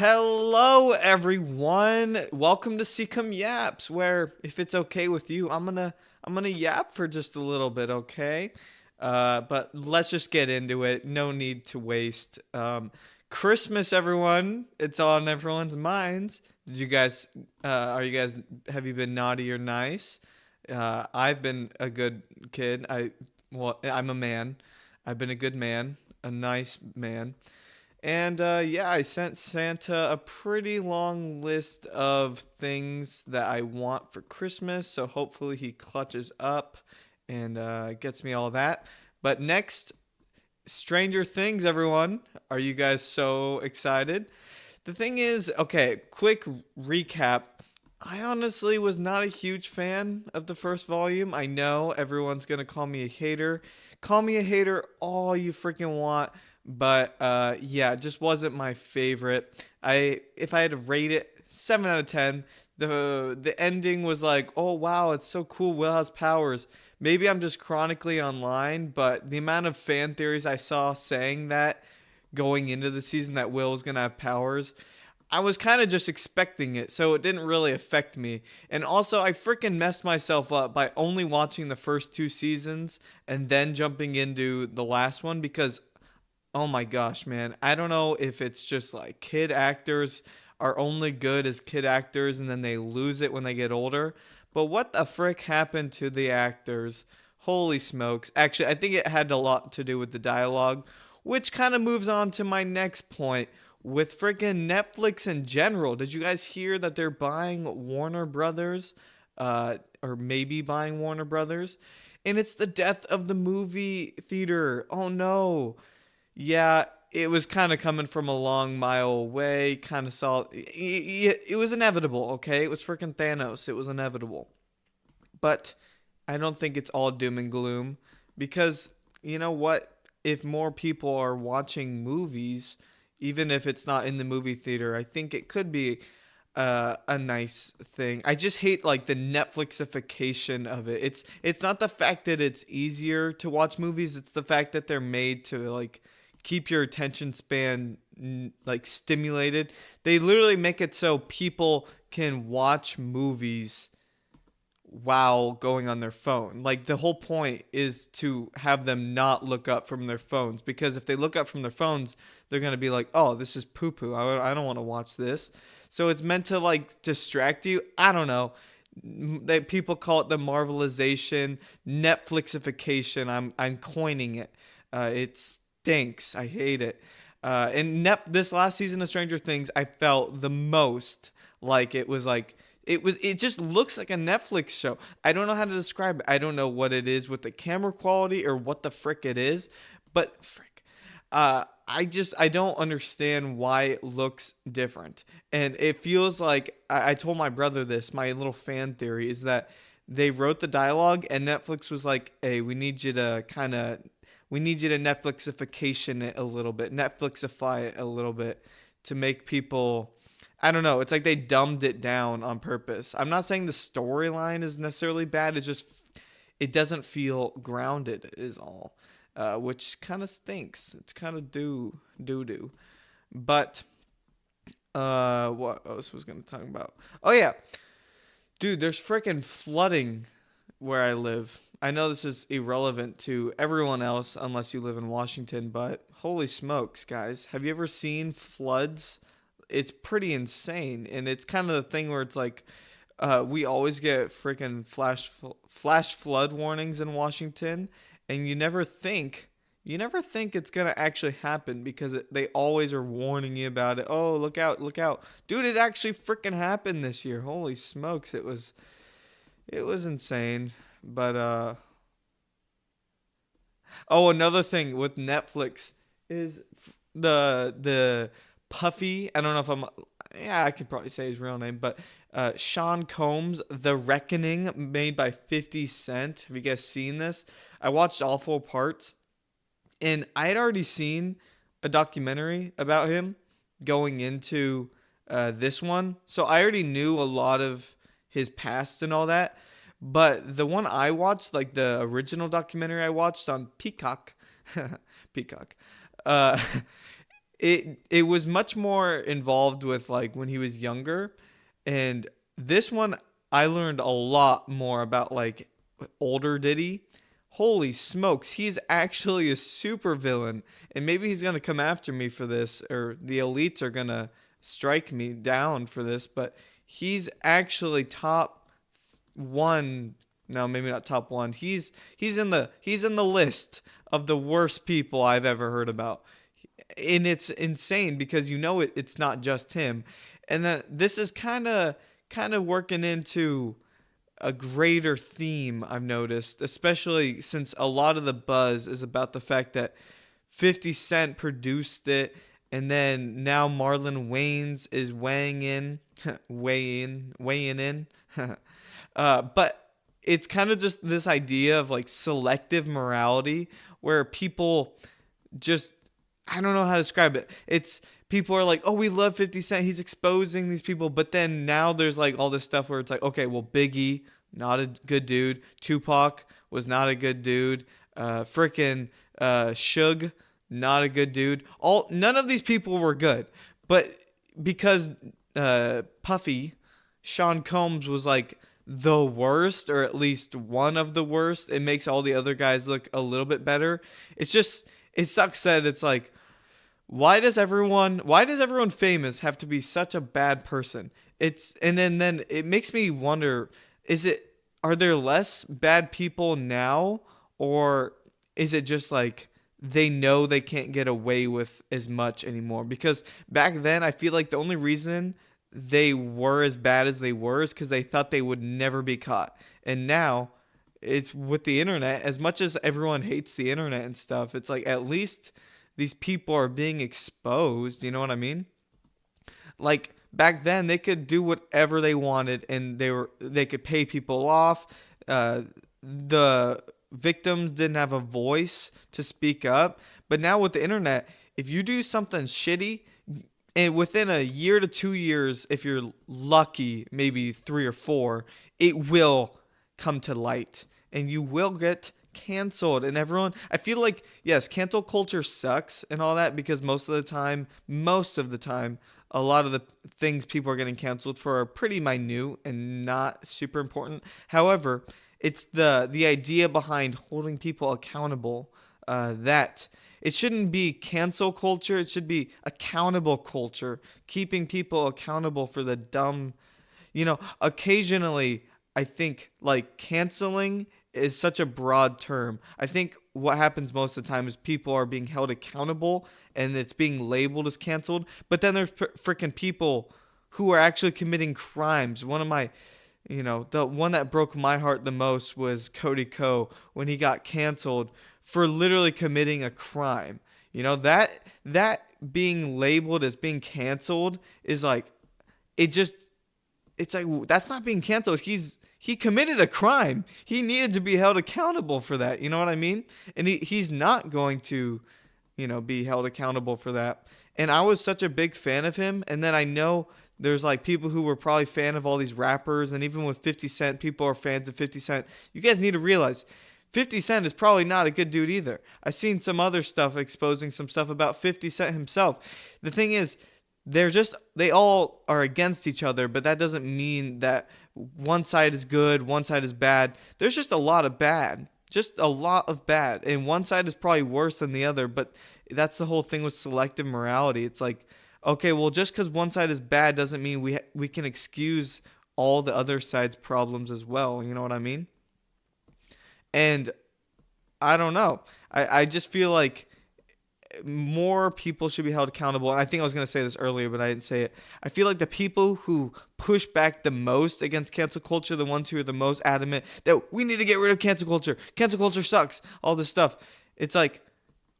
Hello, everyone. Welcome to ccumyaps, where if it's okay with you, I'm gonna yap for just a little bit, okay? But let's just get into it. No need to waste. Christmas, everyone. It's on everyone's minds. Did you guys? Are you guys? Have you been naughty or nice? I've been a good kid. I'm a man. I've been a good man, a nice man. And yeah, I sent Santa a pretty long list of things that I want for Christmas. So hopefully he clutches up and gets me all that. But next, Stranger Things, everyone. Are you guys so excited? The thing is, okay, quick recap. I honestly was not a huge fan of the first volume. I know everyone's going to call me a hater. Call me a hater all you freaking want. But yeah, it just wasn't my favorite. If I had to rate it 7 out of 10, the ending was like, "Oh wow, it's so cool. Will has powers." Maybe I'm just chronically online, but the amount of fan theories I saw saying that going into the season that Will was going to have powers, I was kind of just expecting it, so it didn't really affect me. And also, I freaking messed myself up by only watching the first two seasons and then jumping into the last one because, oh my gosh, man, I don't know if it's just like kid actors are only good as kid actors and then they lose it when they get older. But what the frick happened to the actors? Holy smokes. Actually, I think it had a lot to do with the dialogue, which kind of moves on to my next point with freaking Netflix in general. Did you guys hear that they're buying Warner Brothers? Or maybe buying Warner Brothers? And it's the death of the movie theater. Oh no. Yeah, it was kind of coming from a long mile away. Kind of saw it was inevitable. Okay, it was freaking Thanos. It was inevitable. But I don't think it's all doom and gloom because you know what? If more people are watching movies, even if it's not in the movie theater, I think it could be a nice thing. I just hate like the Netflixification of it. It's not the fact that it's easier to watch movies. It's the fact that they're made to like keep your attention span like stimulated. They literally make it so people can watch movies while going on their phone. Like the whole point is to have them not look up from their phones because if they look up from their phones, they're going to be like, "Oh, this is poo-poo. I don't want to watch this." So it's meant to like distract you. I don't know. They people call it the Marvelization, Netflixification. I'm coining it. It stinks. I hate it. This last season of Stranger Things, I felt the most like it was like it just looks like a Netflix show. I don't know how to describe it. I don't know what it is with the camera quality or what the frick it is, but frick. I don't understand why it looks different. And it feels like I told my brother this, my little fan theory is that they wrote the dialogue and Netflix was like, "Hey, we need you to Netflixification it a little bit, Netflixify it a little bit to make people." I don't know. It's like they dumbed it down on purpose. I'm not saying the storyline is necessarily bad. It's just it doesn't feel grounded, is all, which kind of stinks. It's kind of doo doo. But what else was gonna talk about? Oh yeah, dude. There's freaking flooding where I live. I know this is irrelevant to everyone else unless you live in Washington, but holy smokes, guys. Have you ever seen floods? It's pretty insane. And it's kind of the thing where it's like we always get freaking flash flood warnings in Washington, and you never think it's gonna actually happen because they always are warning you about it. Oh, look out, dude! It actually freaking happened this year. Holy smokes! It was insane. But oh, another thing with Netflix is the Puffy. I don't know if I'm. Yeah, I could probably say his real name, but Sean Combs, The Reckoning, made by 50 Cent. Have you guys seen this? I watched all four parts, and I had already seen a documentary about him going into this one, so I already knew a lot of his past and all that. But the one I watched, like the original documentary I watched on Peacock, Peacock, uh, it was much more involved with like when he was younger, and this one I learned a lot more about like older Diddy. Holy smokes, he's actually a super villain, and maybe he's gonna come after me for this, or the elites are gonna strike me down for this, but he's actually top one. No, maybe not top one. He's in the list of the worst people I've ever heard about, and it's insane because it's not just him, and that this is kind of working into a greater theme I've noticed, especially since a lot of the buzz is about the fact that 50 Cent produced it, and then now Marlon Wayans is weighing in, weighing in. But it's kind of just this idea of like selective morality where people just, I don't know how to describe it. It's people are like, "Oh, we love 50 Cent. He's exposing these people." But then now there's like all this stuff where it's like, "Okay, well Biggie, not a good dude. Tupac was not a good dude. Frickin' Suge, not a good dude. All None of these people were good. But because Puffy, Sean Combs was like the worst, or at least one of the worst, it makes all the other guys look a little bit better. It's just, it sucks that it's like, why does everyone famous have to be such a bad person? And then it makes me wonder, are there less bad people now, or is it just like they know they can't get away with as much anymore? Because back then I feel like the only reason they were as bad as they were is because they thought they would never be caught. And now it's with the internet, as much as everyone hates the internet and stuff, it's like at least these people are being exposed, you know what I mean? Like back then they could do whatever they wanted, and they could pay people off. The victims didn't have a voice to speak up. But now with the internet, if you do something shitty, and within a year to 2 years, if you're lucky, maybe 3 or 4, it will come to light and you will get canceled. And everyone, I feel like, yes, cancel culture sucks and all that, because most of the time, a lot of the things people are getting canceled for are pretty minute and not super important. However, it's the idea behind holding people accountable, that it shouldn't be cancel culture. It should be accountable culture, keeping people accountable for the dumb. Occasionally, I think like canceling is such a broad term. I think what happens most of the time is people are being held accountable and it's being labeled as canceled. But then there's freaking people who are actually committing crimes. The one that broke my heart the most was Cody Ko, when he got canceled for literally committing a crime. That being labeled as being canceled is like, it's like, that's not being canceled. He committed a crime. He needed to be held accountable for that. You know what I mean? And he's not going to, be held accountable for that. And I was such a big fan of him. And then I know there's like people who were probably fan of all these rappers, and even with 50 Cent, people are fans of 50 Cent. You guys need to realize 50 Cent is probably not a good dude either. I've seen some other stuff exposing some stuff about 50 Cent himself. The thing is, they all are against each other, but that doesn't mean that one side is good, one side is bad. There's just a lot of bad. Just a lot of bad. And one side is probably worse than the other, but that's the whole thing with selective morality. It's like, okay, well, just because one side is bad doesn't mean we can excuse all the other side's problems as well. You know what I mean? And I don't know. I just feel like more people should be held accountable. And I think I was going to say this earlier, but I didn't say it. I feel like the people who push back the most against cancel culture, the ones who are the most adamant that we need to get rid of cancel culture sucks, all this stuff. It's like,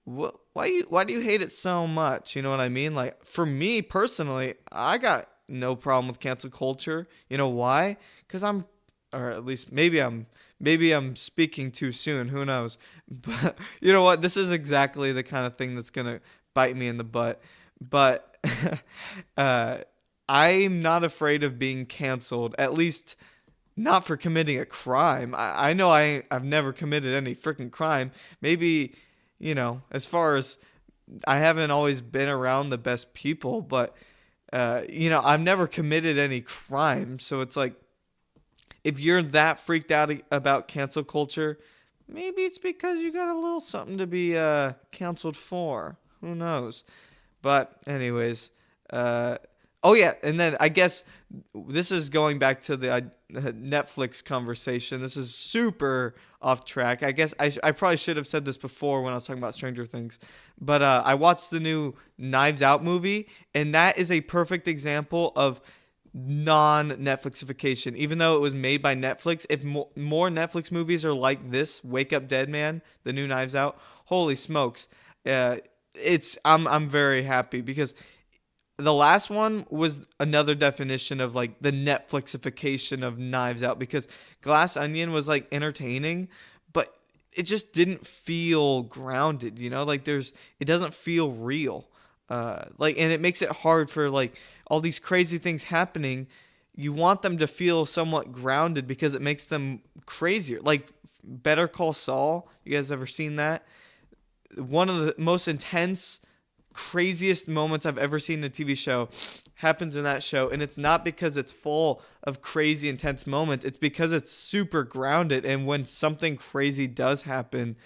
why do you hate it so much? You know what I mean? Like, for me personally, I got no problem with cancel culture. You know why? Because or at least maybe I'm speaking too soon. Who knows? But you know what? This is exactly the kind of thing that's going to bite me in the butt. But I'm not afraid of being canceled, at least not for committing a crime. I know I've never committed any freaking crime. Maybe, as far as I haven't always been around the best people, but I've never committed any crime. So it's like, if you're that freaked out about cancel culture, maybe it's because you got a little something to be canceled for. Who knows? But anyways, uh, oh yeah, and then I guess this is going back to the Netflix conversation. This is super off track. I guess I probably should have said this before when I was talking about Stranger Things, but I watched the new Knives Out movie, and that is a perfect example of non-Netflixification. Even though it was made by Netflix, if more Netflix movies are like this, Wake Up Dead Man, the new Knives Out, holy smokes, I'm very happy because the last one was another definition of like the Netflixification of Knives Out, because Glass Onion was like entertaining, but it just didn't feel grounded, like it doesn't feel real. And it makes it hard for like all these crazy things happening. You want them to feel somewhat grounded because it makes them crazier. Like Better Call Saul, you guys ever seen that? One of the most intense, craziest moments I've ever seen in a TV show happens in that show, and it's not because it's full of crazy intense moments. It's because it's super grounded, and when something crazy does happen,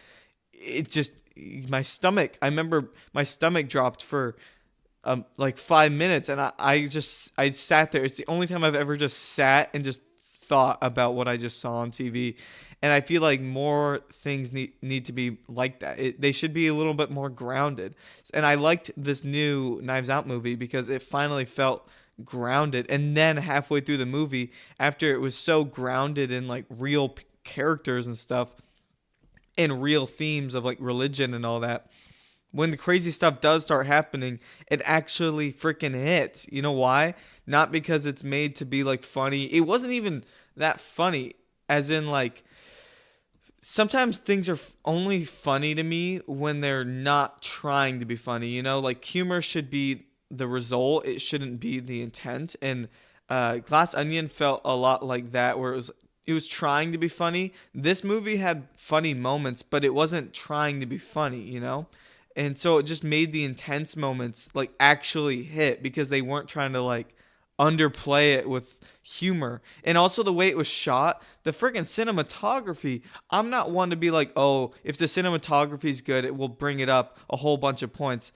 it just I remember my stomach dropped for like 5 minutes, and I sat there. It's the only time I've ever just sat and just thought about what I just saw on TV. And I feel like more things need to be like that. They should be a little bit more grounded. And I liked this new Knives Out movie because it finally felt grounded. And then halfway through the movie, after it was so grounded in like real characters and stuff and real themes of like religion and all that, when the crazy stuff does start happening, it actually freaking hits. You know why? Not because it's made to be like funny. It wasn't even that funny, as in like, sometimes things are only funny to me when they're not trying to be funny. Like humor should be the result. It shouldn't be the intent. And Glass Onion felt a lot like that, where it was trying to be funny. This movie had funny moments, but it wasn't trying to be funny. And so it just made the intense moments like actually hit because they weren't trying to like underplay it with humor. And also the way it was shot, the freaking cinematography. I'm not one to be like, oh, if the cinematography is good, it will bring it up a whole bunch of points.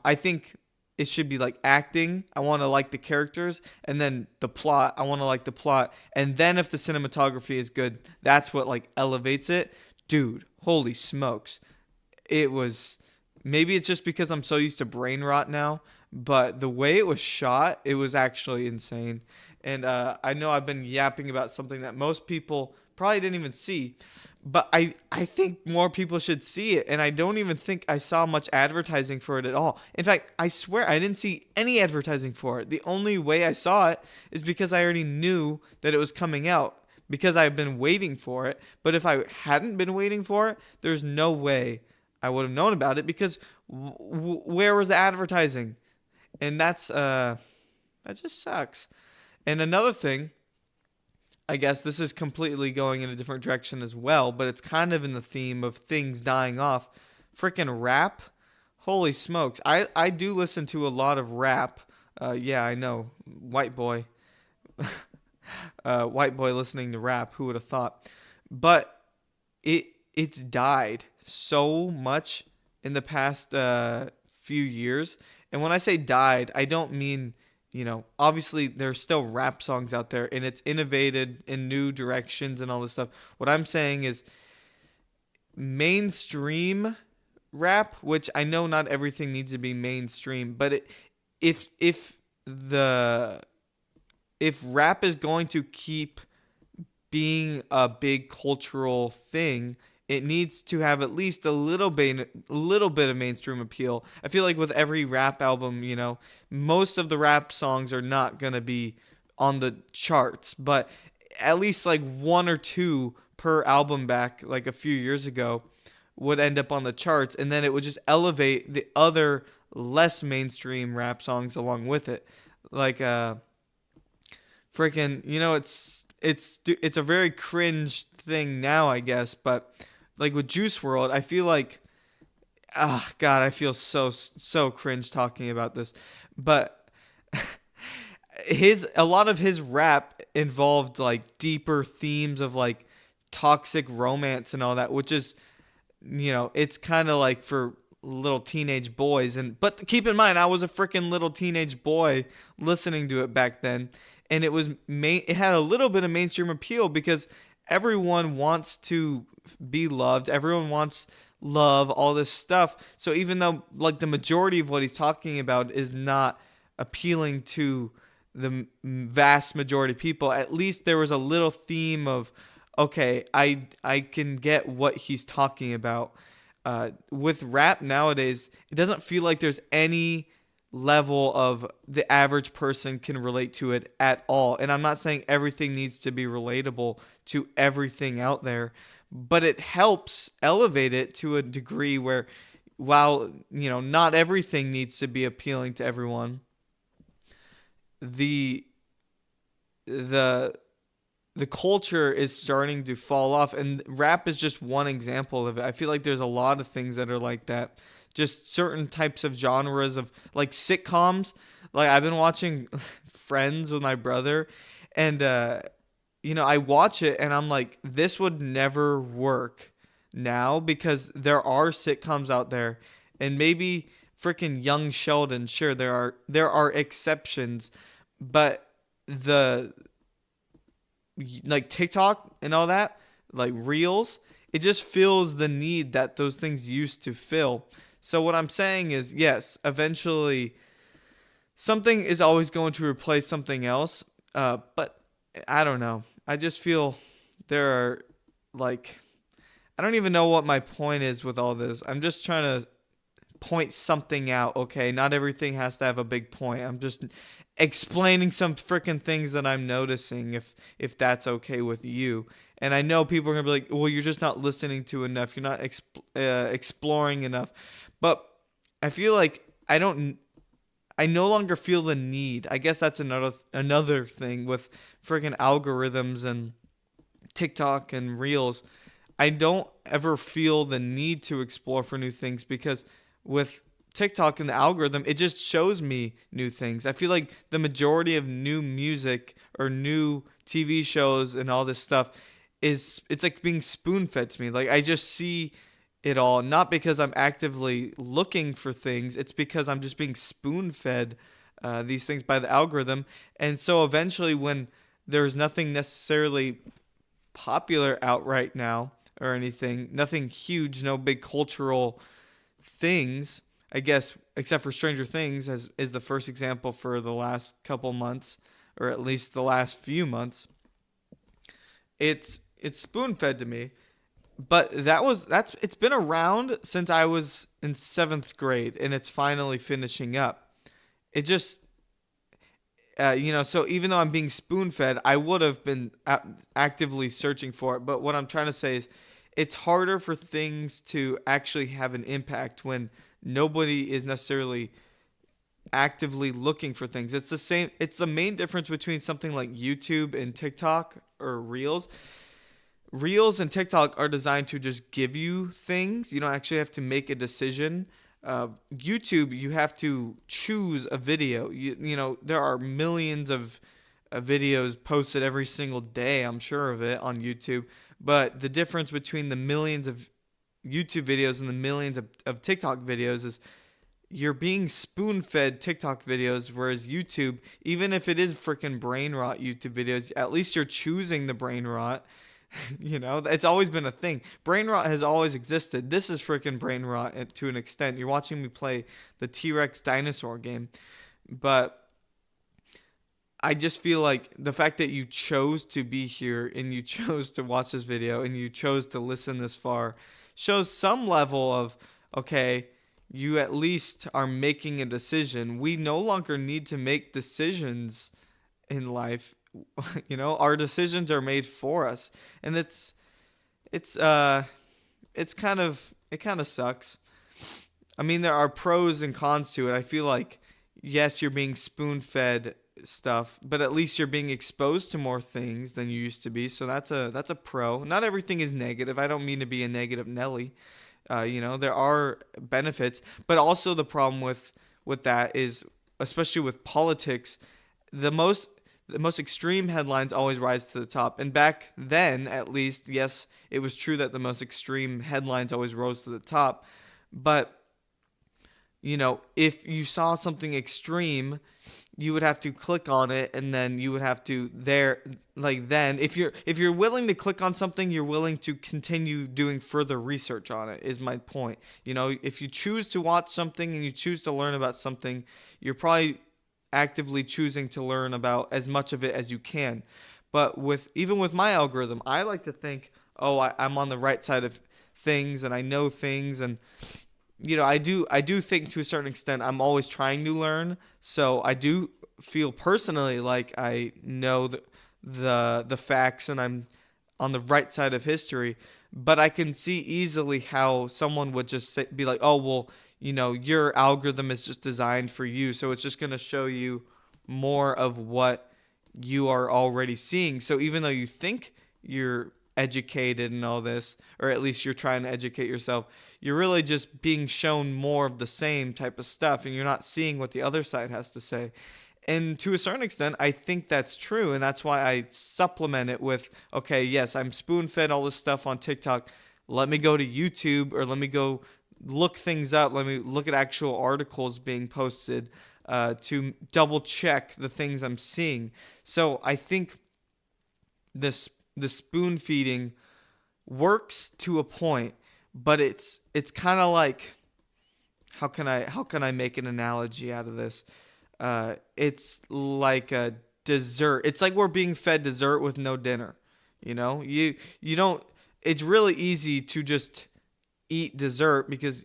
I think it should be like acting. I want to like the characters, and then the plot. I want to like the plot. And then if the cinematography is good, that's what like elevates it. Dude, holy smokes. It was, maybe it's just because I'm so used to brain rot now, but the way it was shot, it was actually insane. And I know I've been yapping about something that most people probably didn't even see, but I think more people should see it. And I don't even think I saw much advertising for it at all. In fact, I swear I didn't see any advertising for it. The only way I saw it is because I already knew that it was coming out, because I've been waiting for it. But if I hadn't been waiting for it, there's no way I would have known about it, because where was the advertising? And that just sucks. And another thing, I guess this is completely going in a different direction as well, but it's kind of in the theme of things dying off. Freaking rap. Holy smokes. I do listen to a lot of rap. Yeah, I know. White boy. White boy listening to rap. Who would have thought? But it's died so much in the past few years. And when I say died, I don't mean, obviously there's still rap songs out there, and it's innovated in new directions and all this stuff. What I'm saying is mainstream rap, which I know not everything needs to be mainstream, but if rap is going to keep being a big cultural thing, it needs to have at least a little bit of mainstream appeal. I feel like with every rap album, most of the rap songs are not going to be on the charts, but at least like one or two per album back like a few years ago would end up on the charts, and then it would just elevate the other less mainstream rap songs along with it. Like freaking, it's a very cringe thing now, I guess, but like with Juice WRLD, I feel like Ah, God, I feel so cringe talking about this, but his a lot of his rap involved like deeper themes of like toxic romance and all that, which is, it's kind of like for little teenage boys. And but keep in mind, I was a freaking little teenage boy listening to it back then, and it had a little bit of mainstream appeal because everyone wants to be loved, everyone wants love, all this stuff. So even though like the majority of what he's talking about is not appealing to the vast majority of people, at least there was a little theme of, okay, I can get what he's talking about. With rap nowadays, it doesn't feel like there's any level of the average person can relate to it at all. And I'm not saying everything needs to be relatable to everything out there, but it helps elevate it to a degree where, while not everything needs to be appealing to everyone, the the the culture is starting to fall off, and rap is just one example of it. I feel like there's a lot of things that are like that. Just certain types of genres of like sitcoms. Like I've been watching Friends with my brother, and I watch it and I'm like, this would never work now because there are sitcoms out there, and maybe freaking Young Sheldon. Sure, there are exceptions, but the like TikTok and all that, like Reels, it just fills the need that those things used to fill. So what I'm saying is, yes, eventually something is always going to replace something else. But I don't know. I just feel there are like, I don't even know what my point is with all this. I'm just trying to point something out. Okay, not everything has to have a big point. I'm just explaining some freaking things that I'm noticing, if that's okay with you. And I know people are gonna be like, "Well, you're just not listening to enough. You're not exploring enough." But I feel like I no longer feel the need. I guess that's another thing with freaking algorithms and TikTok and Reels. I don't ever feel the need to explore for new things because with TikTok and the algorithm, it just shows me new things. I feel like the majority of new music or new TV shows and all this stuff it's like being spoon fed to me. Like I just see it all, not because I'm actively looking for things. It's because I'm just being spoon fed these things by the algorithm. And so eventually, when there's nothing necessarily popular out right now or anything, nothing huge, no big cultural things, I guess, except for Stranger Things, as is the first example for the last couple months, or at least the last few months. It's spoon fed to me, but that's it's been around since I was in seventh grade, and it's finally finishing up. It just so even though I'm being spoon fed, I would have been actively searching for it. But what I'm trying to say is, it's harder for things to actually have an impact when nobody is necessarily actively looking for things. It's the same. It's the main difference between something like YouTube and TikTok or Reels. Reels and TikTok are designed to just give you things. You don't actually have to make a decision. YouTube, you have to choose a video. There are millions of videos posted every single day, I'm sure of it, on YouTube. But the difference between the millions of YouTube videos and the millions of TikTok videos is you're being spoon fed TikTok videos, whereas YouTube, even if it is freaking brain rot YouTube videos, at least you're choosing the brain rot. It's always been a thing. Brain rot has always existed. This is freaking brain rot to an extent. You're watching me play the T-Rex dinosaur game. But I just feel like the fact that you chose to be here and you chose to watch this video and you chose to listen this far shows some level of, okay, you at least are making a decision. We no longer need to make decisions in life. Our decisions are made for us, and it's it kind of sucks. I mean, there are pros and cons to it. I feel like, yes, you're being spoon fed stuff, but at least you're being exposed to more things than you used to be, so that's a pro. Not everything is negative. I don't mean to be a negative Nelly. There are benefits, but also the problem with that is, especially with politics, the most the most extreme headlines always rise to the top. And back then, at least, yes, it was true that the most extreme headlines always rose to the top. But if you saw something extreme, you would have to click on it, and then you would have to then if you're willing to click on something, you're willing to continue doing further research on it, is my point. If you choose to watch something and you choose to learn about something, you're probably actively choosing to learn about as much of it as you can. But even with my algorithm, I like to think, oh, I'm on the right side of things and I know things, and I do think to a certain extent I'm always trying to learn. So I do feel personally like I know the facts and I'm on the right side of history. But I can see easily how someone would just be like, oh, well, your algorithm is just designed for you, so it's just going to show you more of what you are already seeing. So even though you think you're educated and all this, or at least you're trying to educate yourself, you're really just being shown more of the same type of stuff, and you're not seeing what the other side has to say. And to a certain extent, I think that's true, and that's why I supplement it with, okay, yes, I'm spoon-fed all this stuff on TikTok. Let me go to YouTube, or let me go look things up. Let me look at actual articles being posted to double check the things I'm seeing. So I think the spoon feeding works to a point, but it's kind of like, how can I make an analogy out of this? It's like a dessert. It's like we're being fed dessert with no dinner. You don't. It's really easy to just eat dessert because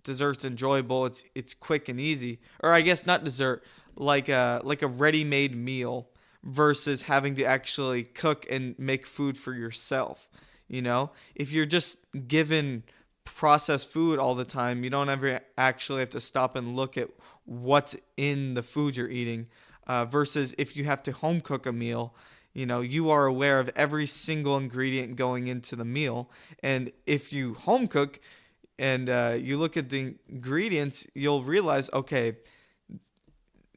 dessert's enjoyable. It's quick and easy. Or I guess not dessert, like a ready-made meal versus having to actually cook and make food for yourself. If you're just given processed food all the time, you don't ever actually have to stop and look at what's in the food you're eating. Versus if you have to home cook a meal, you are aware of every single ingredient going into the meal. And if you home cook and you look at the ingredients, you'll realize, okay,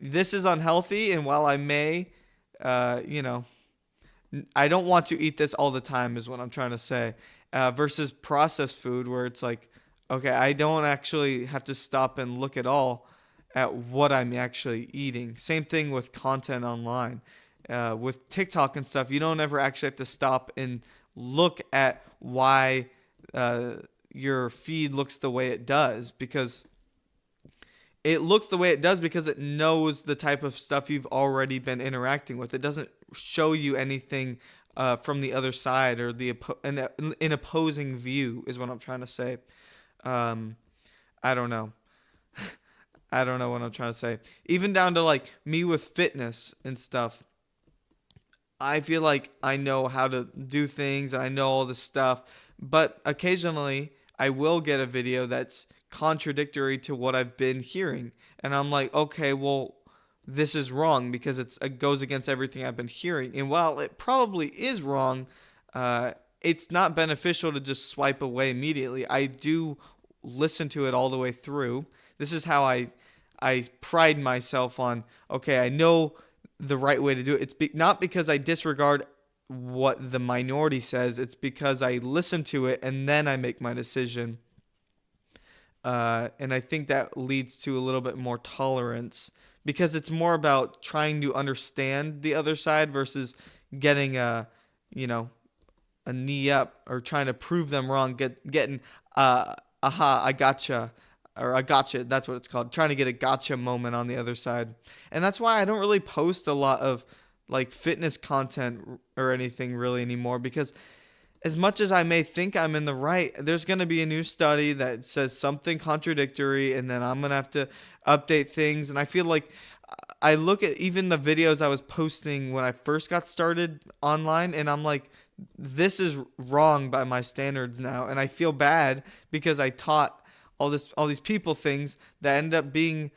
this is unhealthy. And while I may, I don't want to eat this all the time, is what I'm trying to say. Versus processed food, where it's like, okay, I don't actually have to stop and look at all at what I'm actually eating. Same thing with content online. With TikTok and stuff, you don't ever actually have to stop and look at why your feed looks the way it does, because it looks the way it does because it knows the type of stuff you've already been interacting with. It doesn't show you anything from the other side, or an opposing view, is what I'm trying to say. I don't know. I don't know what I'm trying to say. Even down to like me with fitness and stuff. I feel like I know how to do things and I know all this stuff, but occasionally I will get a video that's contradictory to what I've been hearing. And I'm like, okay, well, this is wrong because it goes against everything I've been hearing. And while it probably is wrong, it's not beneficial to just swipe away immediately. I do listen to it all the way through. This is how I pride myself on, okay, I know the right way to do it. It's not because I disregard what the minority says. It's because I listen to it and then I make my decision. And I think that leads to a little bit more tolerance, because it's more about trying to understand the other side versus getting a knee up, or trying to prove them wrong, getting aha, I gotcha, or I gotcha, that's what it's called, trying to get a gotcha moment on the other side. And that's why I don't really post a lot of like fitness content or anything really anymore, because as much as I may think I'm in the right, there's going to be a new study that says something contradictory, and then I'm going to have to update things. And I feel like I look at even the videos I was posting when I first got started online, and I'm like, this is wrong by my standards now. And I feel bad because I taught all these people things that end up being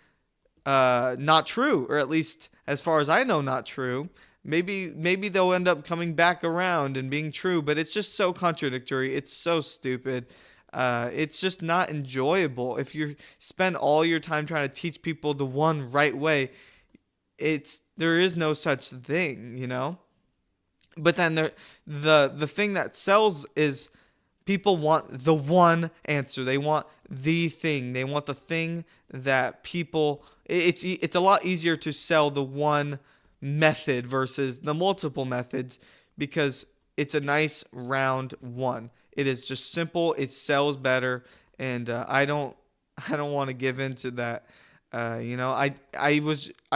not true, or at least as far as I know, not true. Maybe they'll end up coming back around and being true, but it's just so contradictory. It's so stupid. It's just not enjoyable. If you spend all your time trying to teach people the one right way, there is no such thing, you know. But then the thing that sells is people want the one answer. They want the thing. They want the thing that people. It's a lot easier to sell the one method versus the multiple methods because it's a nice round one. It is just simple. It sells better, and I don't want to give into that. I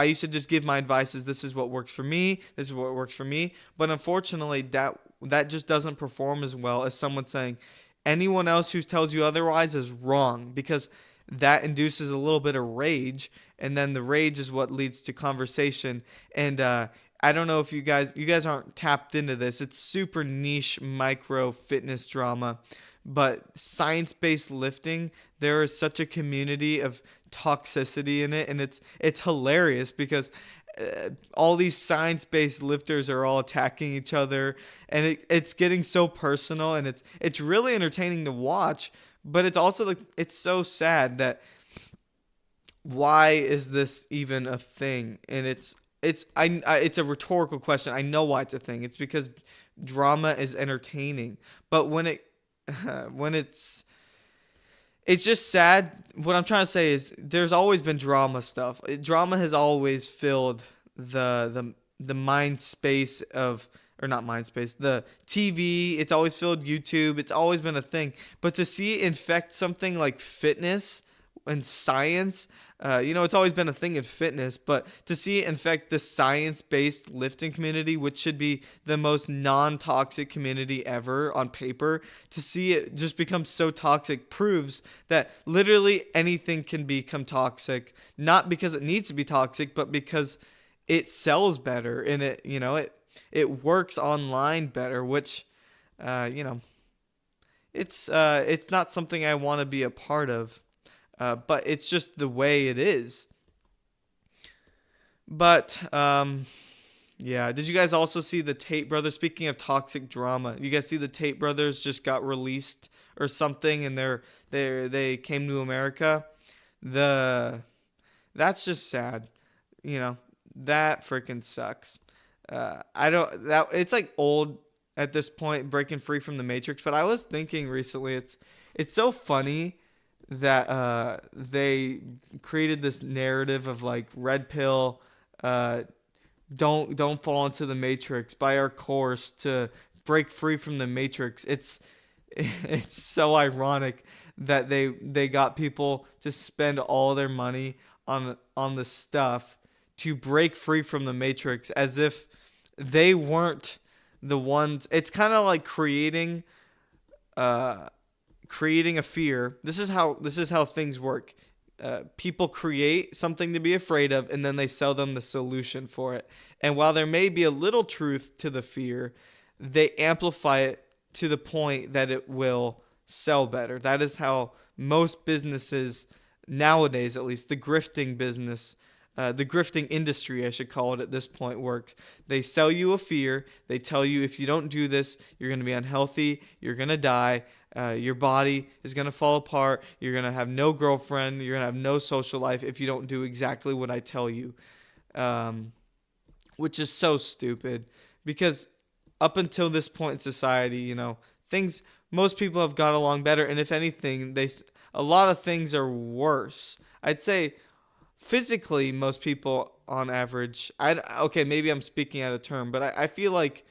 used to just give my advice as this is what works for me. This is what works for me. But unfortunately, that just doesn't perform as well as someone saying anyone else who tells you otherwise is wrong, because that induces a little bit of rage, and then the rage is what leads to conversation. And I don't know if you guys aren't tapped into this. It's super niche micro fitness drama, but science-based lifting, there is such a community of toxicity in it, and it's hilarious because all these science-based lifters are all attacking each other, and it's getting so personal, and it's really entertaining to watch, but it's also like it's so sad that why is this even a thing? And it's a rhetorical question. I know why it's a thing. It's because drama is entertaining, but when it's just sad. What I'm trying to say is there's always been drama stuff. Drama has always filled the mind space of, or not mind space, the TV. It's always filled YouTube. It's always been a thing. But to see it infect something like fitness and science, it's always been a thing in fitness, but to see it infect the science-based lifting community, which should be the most non-toxic community ever on paper, to see it just become so toxic proves that literally anything can become toxic, not because it needs to be toxic, but because it sells better and it works online better, which, it's not something I want to be a part of. But it's just the way it is. But yeah. Did you guys also see the Tate brothers? Speaking of toxic drama, you guys see the Tate brothers just got released or something, and they came to America. That's just sad. That freaking sucks. I don't that it's like old at this point, breaking free from the Matrix. But I was thinking recently, it's so funny that they created this narrative of like red pill, don't fall into the Matrix, buy our course to break free from the Matrix. It's so ironic that they got people to spend all their money on the stuff to break free from the Matrix, as if they weren't the ones. It's kind of like creating a fear. This is how things work. People create something to be afraid of, and then they sell them the solution for it. And while there may be a little truth to the fear, they amplify it to the point that it will sell better. That is how most businesses nowadays, at least the grifting business, the grifting industry, I should call it at this point, works. They sell you a fear. They tell you if you don't do this, you're going to be unhealthy, you're going to die, your body is going to fall apart, you're going to have no girlfriend, you're going to have no social life if you don't do exactly what I tell you, which is so stupid, because up until this point in society, most people have got along better, and if anything, a lot of things are worse. I'd say physically, most people on average, okay, maybe I'm speaking out of turn, but I feel like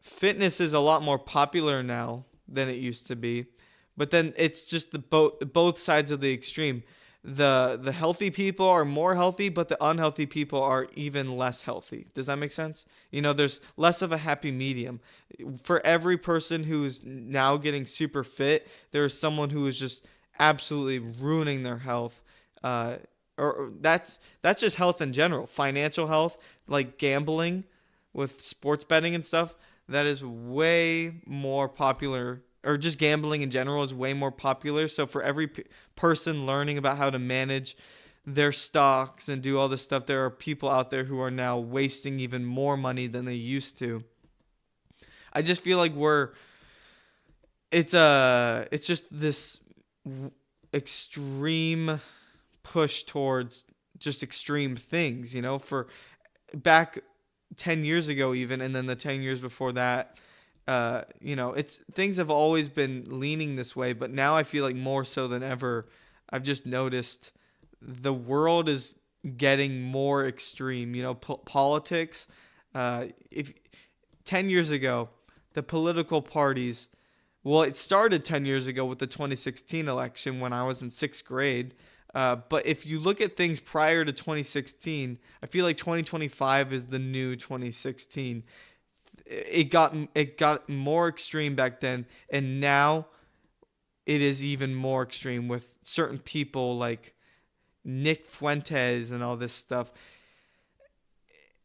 fitness is a lot more popular now than it used to be. But then it's just both sides of the extreme. The healthy people are more healthy, but the unhealthy people are even less healthy. Does that make sense? There's less of a happy medium. For every person who's now getting super fit, there's someone who is just absolutely ruining their health. Or that's just health in general. Financial health, like gambling with sports betting and stuff, that is way more popular, or just gambling in general is way more popular. So for every person learning about how to manage their stocks and do all this stuff, there are people out there who are now wasting even more money than they used to. I just feel like it's just this extreme push towards just extreme things, for back 10 years ago even, and then the 10 years before that, it's things have always been leaning this way, but now I feel like more so than ever, I've just noticed the world is getting more extreme. Politics. If 10 years ago, the political parties, well, it started 10 years ago with the 2016 election when I was in sixth grade. But if you look at things prior to 2016, I feel like 2025 is the new 2016. It got more extreme back then, and now it is even more extreme with certain people like Nick Fuentes and all this stuff.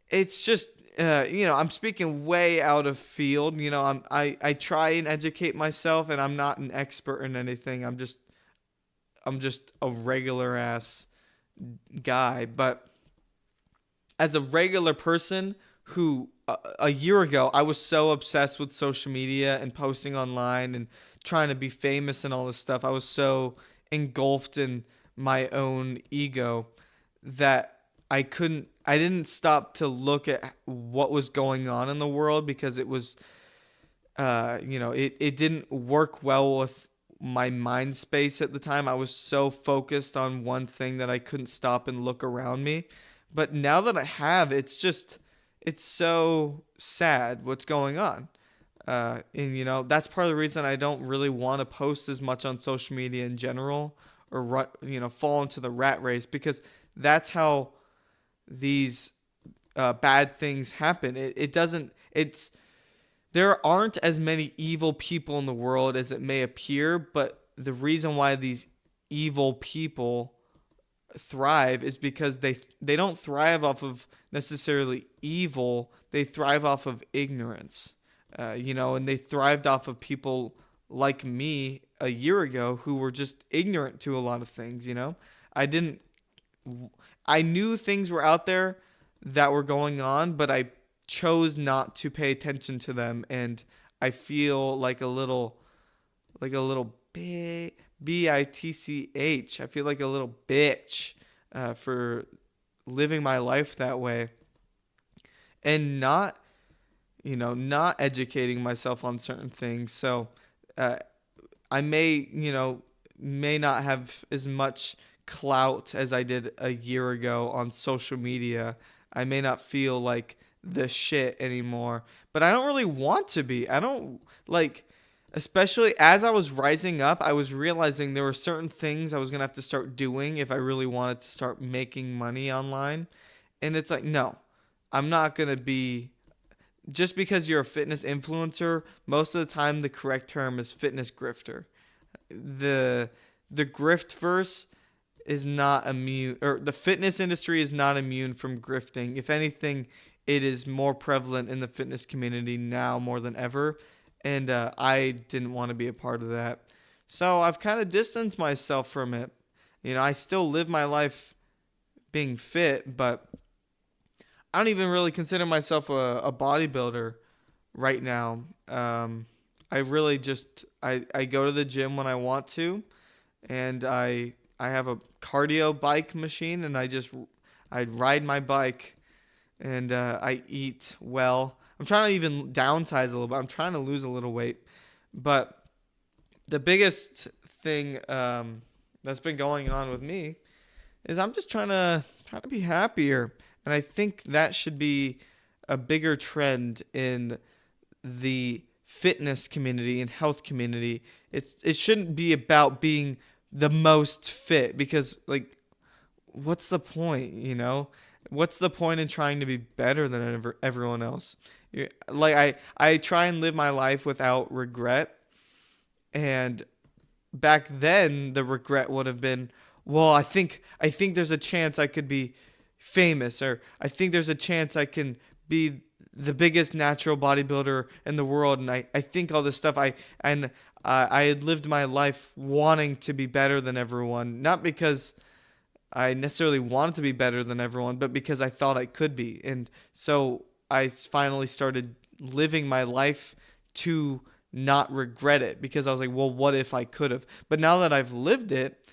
It's just I'm speaking way out of field. I try and educate myself, and I'm not an expert in anything. I'm just a regular ass guy. But as a regular person who a year ago I was so obsessed with social media and posting online and trying to be famous and all this stuff. I was so engulfed in my own ego that I didn't stop to look at what was going on in the world, because it was it didn't work well with my mind space at the time. I was so focused on one thing that I couldn't stop and look around me. But now that I have, it's so sad what's going on. And that's part of the reason I don't really want to post as much on social media in general, or fall into the rat race, because that's how these bad things happen. It doesn't. There aren't as many evil people in the world as it may appear, but the reason why these evil people thrive is because they don't thrive off of necessarily evil. They thrive off of ignorance. And they thrived off of people like me a year ago who were just ignorant to a lot of things. I didn't I knew things were out there that were going on, but I chose not to pay attention to them, and I feel like a little bitch. I feel like a little bitch for living my life that way and not educating myself on certain things. So I may not have as much clout as I did a year ago on social media. I may not feel like the shit anymore, but I don't really want to be. I don't like, especially as I was rising up, I was realizing there were certain things I was going to have to start doing if I really wanted to start making money online. And it's like, no, I'm not going to be, just because you're a fitness influencer, most of the time the correct term is fitness grifter. The grift verse is not immune, or the fitness industry is not immune from grifting. If anything, it is more prevalent in the fitness community now more than ever, and I didn't want to be a part of that. So I've kind of distanced myself from it. I still live my life being fit, but I don't even really consider myself a bodybuilder right now. I really just I go to the gym when I want to, and I have a cardio bike machine, and I ride my bike, and I eat well. I'm trying to even downsize a little bit. I'm trying to lose a little weight, but the biggest thing that's been going on with me is I'm just trying to be happier, and I think that should be a bigger trend in the fitness community and health community. It shouldn't be about being the most fit, because like, what's the point? What's the point in trying to be better than everyone else? Like, I try and live my life without regret, and back then the regret would have been, well, I think there's a chance I could be famous, or I think there's a chance I can be the biggest natural bodybuilder in the world, and I think all this stuff. I had lived my life wanting to be better than everyone, not because I necessarily wanted to be better than everyone, but because I thought I could be. And so I finally started living my life to not regret it, because I was like, well, what if I could have? But now that I've lived it,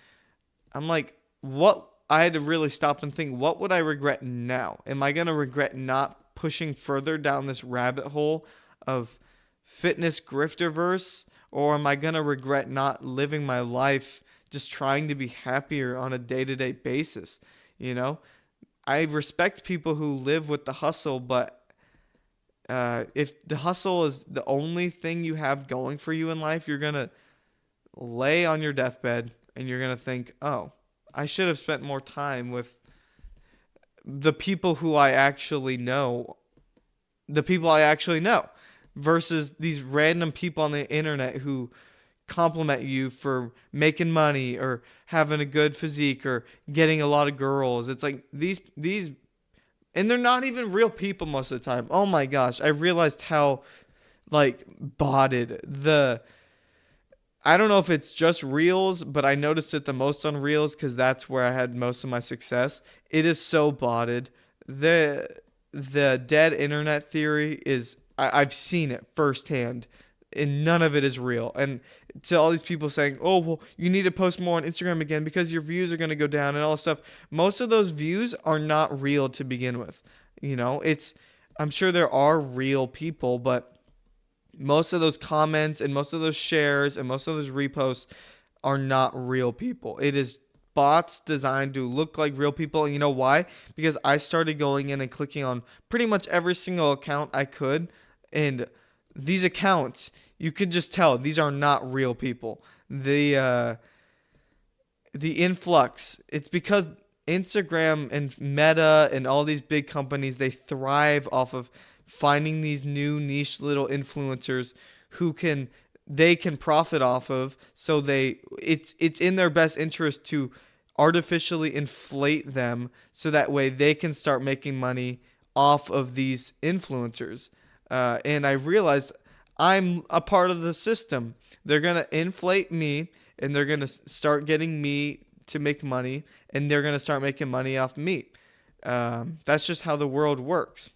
I'm like, what? I had to really stop and think, what would I regret now? Am I going to regret not pushing further down this rabbit hole of fitness grifterverse? Or am I going to regret not living my life just trying to be happier on a day-to-day basis? You know, I respect people who live with the hustle, but if the hustle is the only thing you have going for you in life, you're going to lay on your deathbed and you're going to think, oh, I should have spent more time with the people who I actually know, versus these random people on the internet who compliment you for making money or having a good physique or getting a lot of girls. It's like these and they're not even real people most of the time. Oh my gosh, I realized how like botted the I don't know if it's just Reels, but I noticed it the most on Reels because that's where I had most of my success. It is so botted. The dead internet theory is I've seen it firsthand, and none of it is real. And to all these people saying, "Oh, well, you need to post more on Instagram again because your views are going to go down and all this stuff." Most of those views are not real to begin with. You know, I'm sure there are real people, but most of those comments and most of those shares and most of those reposts are not real people. It is bots designed to look like real people. And you know why? Because I started going in and clicking on pretty much every single account I could. And these accounts, you could just tell these are not real people. The influx, it's because Instagram and Meta and all these big companies, they thrive off of finding these new niche little influencers who they can profit off of. So it's in their best interest to artificially inflate them so that way they can start making money off of these influencers. And I realized I'm a part of the system. They're going to inflate me and they're going to start getting me to make money, and they're going to start making money off me. That's just how the world works.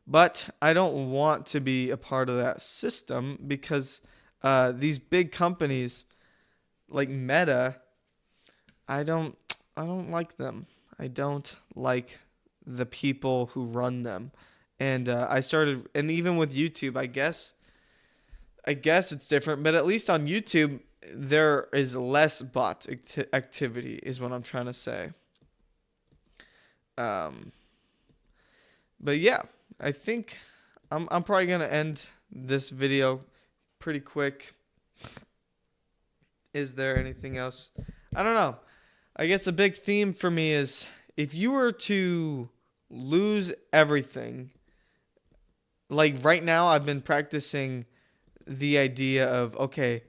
But I don't want to be a part of that system because these big companies like Meta, I don't like them. I don't like the people who run them. And and even with YouTube, I guess it's different, but at least on YouTube there is less bot activity is what I'm trying to say. But yeah, I think I'm probably going to end this video pretty quick. Is there anything else? I don't know. I guess a big theme for me is if you were to lose everything, like right now I've been practicing the idea of, okay,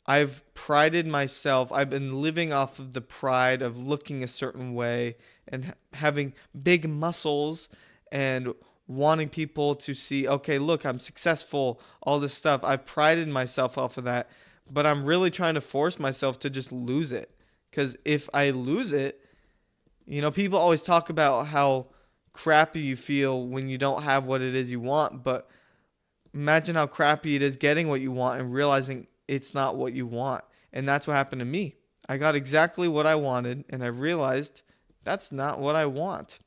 I've prided myself. I've been living off of the pride of looking a certain way and having big muscles and wanting people to see, okay, look, I'm successful, all this stuff. I've prided myself off of that, but I'm really trying to force myself to just lose it. Because if I lose it, you know, people always talk about how crappy you feel when you don't have what it is you want, but imagine how crappy it is getting what you want and realizing it's not what you want. And that's what happened to me. I got exactly what I wanted, and I realized that's not what I want.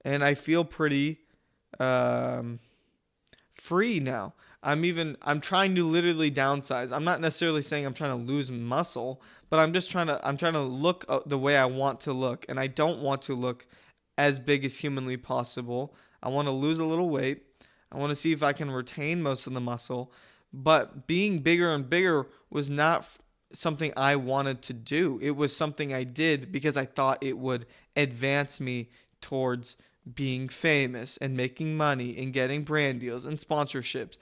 And I feel pretty free now. I'm trying to literally downsize. I'm not necessarily saying I'm trying to lose muscle, but I'm trying to look the way I want to look, and I don't want to look as big as humanly possible. I want to lose a little weight. I want to see if I can retain most of the muscle, but being bigger and bigger was not something I wanted to do. It was something I did because I thought it would advance me towards being famous and making money and getting brand deals and sponsorships.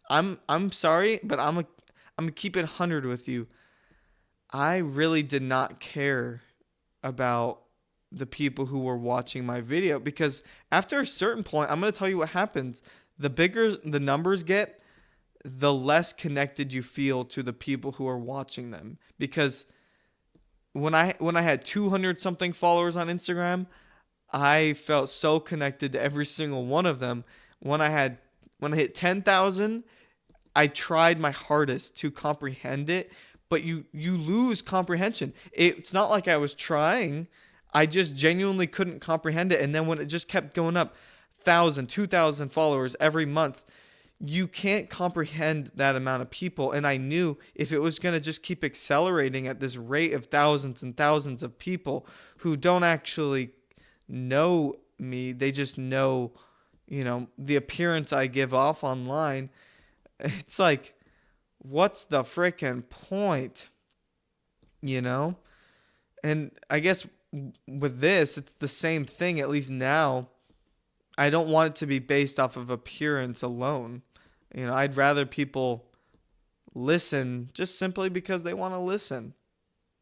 I'm sorry, but I'm gonna keep it 100 with you. I really did not care about the people who were watching my video, because after a certain point, I'm gonna tell you what happens. The bigger the numbers get, the less connected you feel to the people who are watching them. Because when I had 200 something followers on Instagram, I felt so connected to every single one of them. When I hit 10,000, I tried my hardest to comprehend it, but you lose comprehension. It's not like I was trying. I just genuinely couldn't comprehend it. And then when it just kept going up, 1,000, 2,000 followers every month, you can't comprehend that amount of people. And I knew if it was going to just keep accelerating at this rate of thousands and thousands of people who don't actually know me, they just know, the appearance I give off online. It's like, what's the freaking point? You know? And I guess with this, it's the same thing, at least now. I don't want it to be based off of appearance alone. I'd rather people listen just simply because they want to listen.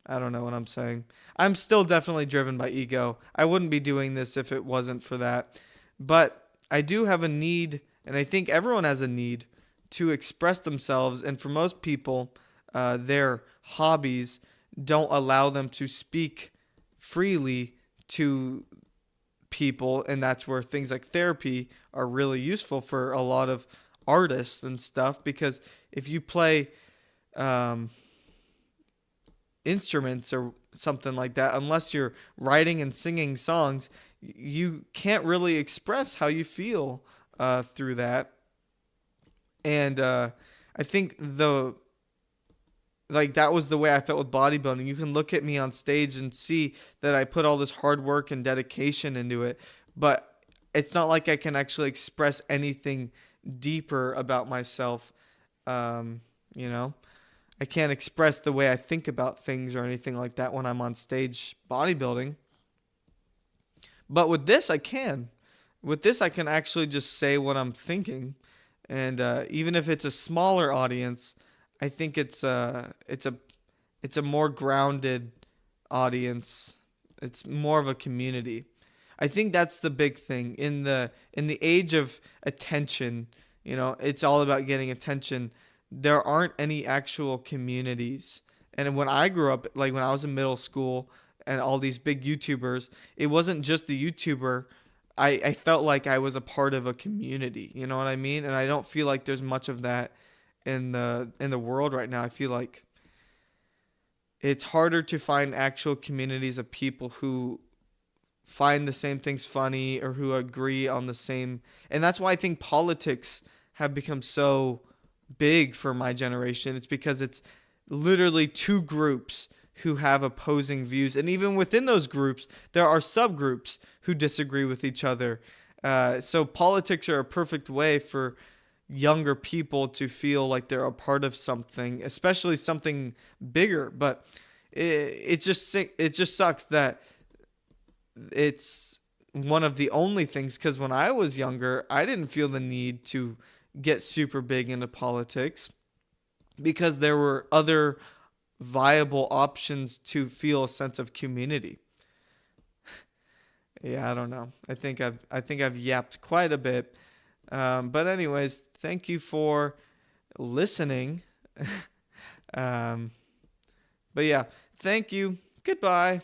I don't know what I'm saying. I'm still definitely driven by ego. I wouldn't be doing this if it wasn't for that. But I do have a need, and I think everyone has a need to express themselves. And for most people, their hobbies don't allow them to speak freely to people. And that's where things like therapy are really useful for a lot of artists and stuff. Because if you play instruments or something like that, unless you're writing and singing songs, you can't really express how you feel through that. And I think that was the way I felt with bodybuilding. You can look at me on stage and see that I put all this hard work and dedication into it, but it's not like I can actually express anything deeper about myself. I can't express the way I think about things or anything like that when I'm on stage bodybuilding. But with this, I can. With this, I can actually just say what I'm thinking. And even if it's a smaller audience, I think it's a more grounded audience. It's more of a community. I think that's the big thing in the age of attention. It's all about getting attention. There aren't any actual communities. And when I grew up, like when I was in middle school and all these big YouTubers, it wasn't just the YouTuber. I felt like I was a part of a community. You know what I mean? And I don't feel like there's much of that in the world right now. I feel like it's harder to find actual communities of people who find the same things funny or who agree on the same. And that's why I think politics have become so big for my generation. It's because it's literally two groups who have opposing views, and even within those groups there are subgroups who disagree with each other. So politics are a perfect way for younger people to feel like they're a part of something, especially something bigger. But it just sucks that it's one of the only things, because when I was younger, I didn't feel the need to get super big into politics because there were other viable options to feel a sense of community. Yeah, I don't know. I think I've yapped quite a bit. But anyways, thank you for listening. But yeah, thank you. Goodbye.